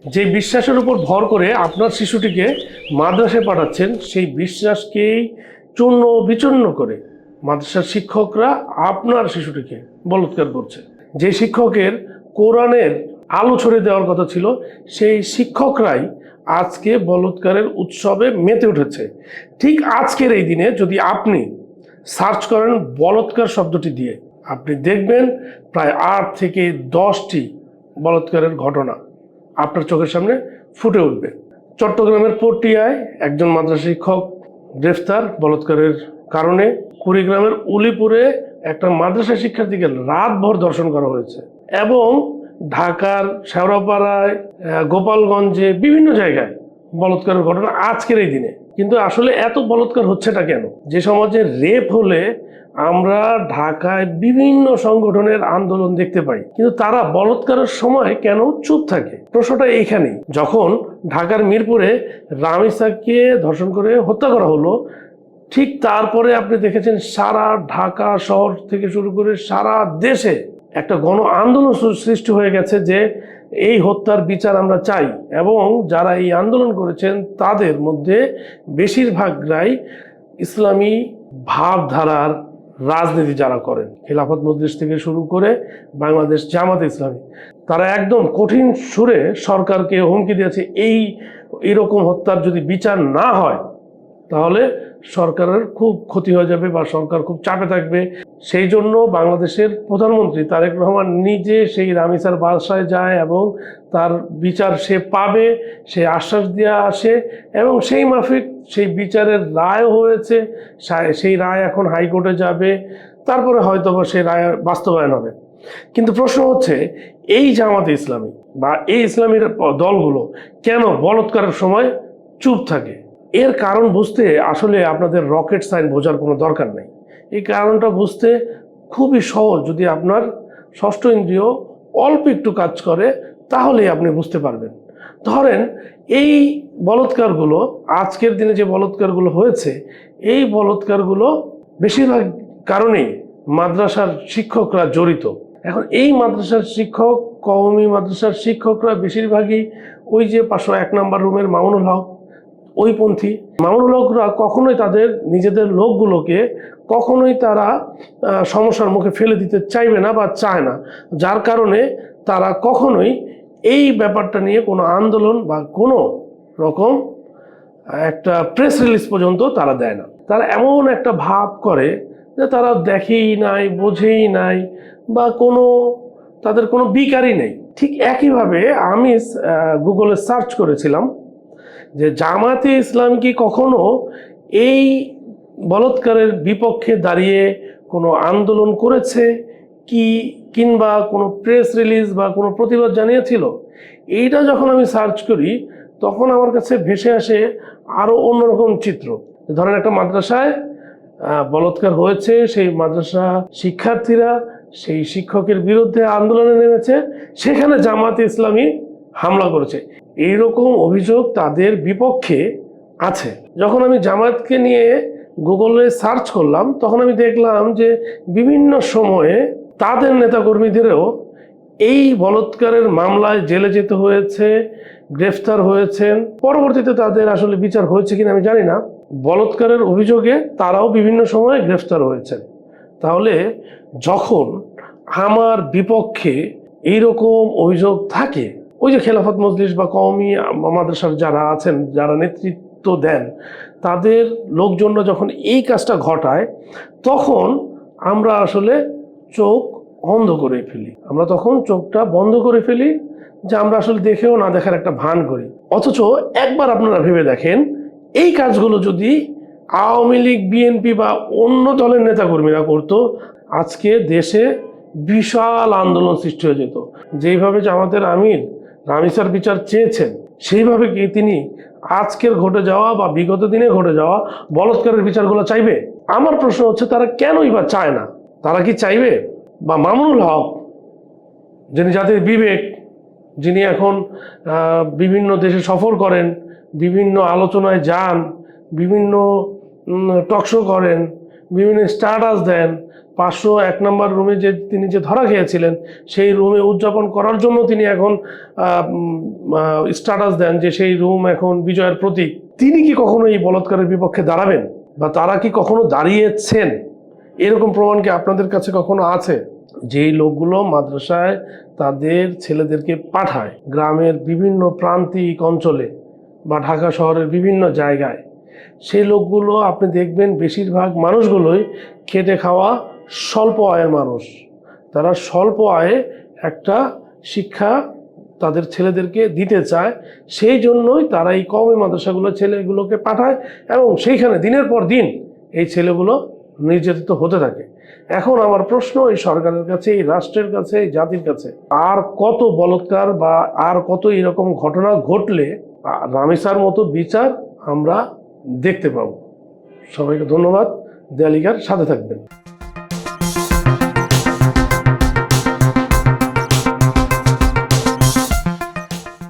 যে বিশ্বাসের উপর ভর করে আপনার শিশুটিকে মাদ্রাসায় পাঠাচ্ছেন, সেই বিশ্বাসকেই চূর্ণ বিচূর্ণ করে মাদ্রাসার শিক্ষকরা আপনার শিশুটিকে বলৎকার করছে। যে শিক্ষকের কোরআনের আলো ছড়িয়ে দেওয়ার কথা ছিল, সেই শিক্ষকরাই আজকে বলৎকারের উৎসবে মেতে উঠেছে। ঠিক আজকের এই দিনে যদি আপনি সার্চ করেন বলৎকার শব্দটি দিয়ে, আপনি দেখবেন প্রায় 8 থেকে 10টি বলৎকারের ঘটনা আপনার চোখের সামনে ফুটে উঠবে। চট্টগ্রামের পটিয়ায় একজন মাদ্রাসা শিক্ষক গ্রেফতার বলৎকারের কারণে। কুড়িগ্রামের উলিপুরে একটা মাদ্রাসা শিক্ষার্থীকে রাতভর ধর্ষণ করা হয়েছে, এবং ঢাকার শেওড়াপাড়ায়, গোপালগঞ্জে বিভিন্ন জায়গায় বলৎকারের ঘটনা আজকের এই দিনে। কিন্তু আসলে এত বলৎকার হচ্ছেটা কেন? যে সমাজে রেপ হলে আমরা ঢাকায় বিভিন্ন সংগঠনের আন্দোলন দেখতে পাই, কিন্তু তারা বলৎকারের সময় কেন চুপ থাকে? প্রশ্নটা এইখানেই। যখন ঢাকার মিরপুরে রামিসাকে ধর্ষণ করে হত্যা করা হলো, ঠিক তারপরে আপনি দেখেছেন সারা ঢাকা শহর থেকে শুরু করে সারা দেশে একটা গণ আন্দোলন সৃষ্টি হয়ে গেছে যে এই হত্যার বিচার আমরা চাই। এবং যারা এই আন্দোলন করেছেন তাদের মধ্যে বেশিরভাগরাই ইসলামী ভাবধারার রাজনীতি যারা করেন, খেলাফত মজলিস থেকে শুরু করে বাংলাদেশ জামাতে ইসলামী, তারা একদম কঠিন সুরে সরকারকে হুমকি দিয়েছে এইরকম হত্যার যদি বিচার না হয় তাহলে সরকারের খুব ক্ষতি হয়ে যাবে বা সরকার খুব চাপে থাকবে। সেই জন্য বাংলাদেশের প্রধানমন্ত্রী তারেক রহমান নিজে সেই রামিসার বাসায় যায় এবং তার বিচার সে পাবে, সে আশ্বাস দিয়ে আসে, এবং সেই মাফিক সেই বিচারের রায় হয়েছে। সেই রায় এখন হাইকোর্টে যাবে, তারপরে হয়তো বা সেই রায় বাস্তবায়ন হবে। কিন্তু প্রশ্ন হচ্ছে, এই জামাতে ইসলামী বা এই ইসলামীর দলগুলো কেন বলৎকারের সময় চুপ থাকে? এর কারণ বুঝতে আসলে আপনাদের রকেট সায়েন্স বোঝার কোনো দরকার নেই। এই কারণটা বুঝতে খুবই সহজ। যদি আপনার ষষ্ঠ ইন্দ্রিয় অল্প একটু কাজ করে তাহলেই আপনি বুঝতে পারবেন। ধরেন এই বলৎকারগুলো, আজকের দিনে যে বলৎকারগুলো হয়েছে, এই বলৎকারগুলো বেশিরভাগ কারণেই মাদ্রাসার শিক্ষকরা জড়িত। এখন এই মাদ্রাসার শিক্ষক, কওমি মাদ্রাসার শিক্ষকরা বেশিরভাগই ওই যে 501 নম্বর রুমের মামুনুল হক, ওই পন্থী মামুনুল হকরা কখনোই তাদের নিজেদের লোকগুলোকে কখনোই তারা সমস্যার মুখে ফেলে দিতে চাইবে না বা চায় না, যার কারণে তারা কখনোই এই ব্যাপারটা নিয়ে কোনো আন্দোলন বা কোনো রকম একটা প্রেস রিলিজ পর্যন্ত তারা দেয় না। তারা এমন একটা ভাব করে যে তারা দেখেই নাই, বোঝেই নাই, বা তাদের কোনো বিকারই নেই। ঠিক একইভাবে আমি গুগলে সার্চ করেছিলাম যে জামাতে ইসলাম কি কখনো এই বলৎকারের বিপক্ষে দাঁড়িয়ে কোনো আন্দোলন করেছে কিংবা কোনো প্রেস রিলিজ বা কোনো প্রতিবাদ জানিয়েছিল? এইটা যখন আমি সার্চ করি তখন আমার কাছে ভেসে আসে আরও অন্যরকম চিত্র। ধরেন একটা মাদ্রাসায় বলৎকার হয়েছে, সেই মাদ্রাসা শিক্ষার্থীরা সেই শিক্ষকের বিরুদ্ধে আন্দোলনে নেমেছে, সেখানে জামাতে ইসলামী হামলা করেছে। এইরকম অভিযোগ তাদের বিপক্ষে আছে। যখন আমি জামায়াতকে নিয়ে গুগলে সার্চ করলাম তখন আমি দেখলাম যে বিভিন্ন সময়ে তাদের নেতাকর্মীদেরও এই বলৎকারের মামলায় জেলে যেতে হয়েছে, গ্রেফতার হয়েছেন। পরবর্তীতে তাদের আসলে বিচার হয়েছে কিনা আমি জানি না। বলৎকারের অভিযোগে তারাও বিভিন্ন সময়ে গ্রেফতার হয়েছেন। তাহলে যখন আমার বিপক্ষে এইরকম অভিযোগ থাকে, ওই যে খেলাফত মজলিস বা কওমি মাদ্রাসার যারা আছেন, যারা নেতৃত্ব দেন, তাদের লোকজনরা যখন এই কাজটা ঘটায় তখন আমরা আসলে চোখ অন্ধ করে ফেলি। আমরা তখন চোখটা বন্ধ করে ফেলি, যে আমরা আসলে দেখেও না দেখার একটা ভান করি। অথচ একবার আপনারা ভেবে দেখেন, এই কাজগুলো যদি আওয়ামী লীগ, বিএনপি বা অন্য দলের নেতাকর্মীরা করতো, আজকে দেশে বিশাল আন্দোলন সৃষ্টি হয়ে যেত। যেইভাবে জামাতের আমির রামিসার বিচার চেয়েছেন, সেইভাবে কি তিনি আজকের ঘটে যাওয়া বা বিগত দিনে ঘটে যাওয়া বলৎকারের বিচারগুলো চাইবে? আমার প্রশ্ন হচ্ছে, তারা কেনই বা চায় না? তারা কি চাইবে? বা মামুনুল হক, যিনি জাতির বিবেক, যিনি এখন বিভিন্ন দেশে সফর করেন, বিভিন্ন আলোচনায় যান, বিভিন্ন টকশো করেন, বিভিন্ন স্ট্যাটাস দেন, 501 নম্বর রুমে তিনি যে ধরা খেয়েছিলেন, সেই রুমে উদযাপন করার জন্য তিনি এখন স্ট্যাটাস দেন যে সেই রুম এখন বিজয়ের প্রতীক। তিনি কি কখনো এই বলাৎকারের বিপক্ষে দাঁড়াবেন, বা তারা কি কখনো দাঁড়িয়েছেন? এরকম প্রমাণ কি আপনাদের কাছে কখনো আছে? যেই লোকগুলো মাদ্রাসায় তাদের ছেলেদেরকে পাঠায় গ্রামের বিভিন্ন প্রান্তিক অঞ্চলে বা ঢাকা শহরের বিভিন্ন জায়গায়, সেই লোকগুলো আপনি দেখবেন বেশিরভাগ মানুষগুলোই খেটে খাওয়া স্বল্প আয়ের মানুষ। তারা স্বল্প আয়ে একটা শিক্ষা তাদের ছেলেদেরকে দিতে চায়, সেই জন্যই তারা এই কওমি মাদ্রাসাগুলো ছেলেগুলোকে পাঠায়, এবং সেইখানে দিনের পর দিন এই ছেলেগুলো নির্যাতিত হতে থাকে। এখন আমার প্রশ্ন এই সরকারের কাছে, এই রাষ্ট্রের কাছে, এই জাতির কাছে, আর কত বলাৎকার বা আর কত এরকম ঘটনা ঘটলে রামিসার মতো বিচার আমরা দেখতে পাবো? সবাইকে ধন্যবাদ। দেয়ালিকার সাথে থাকবেন।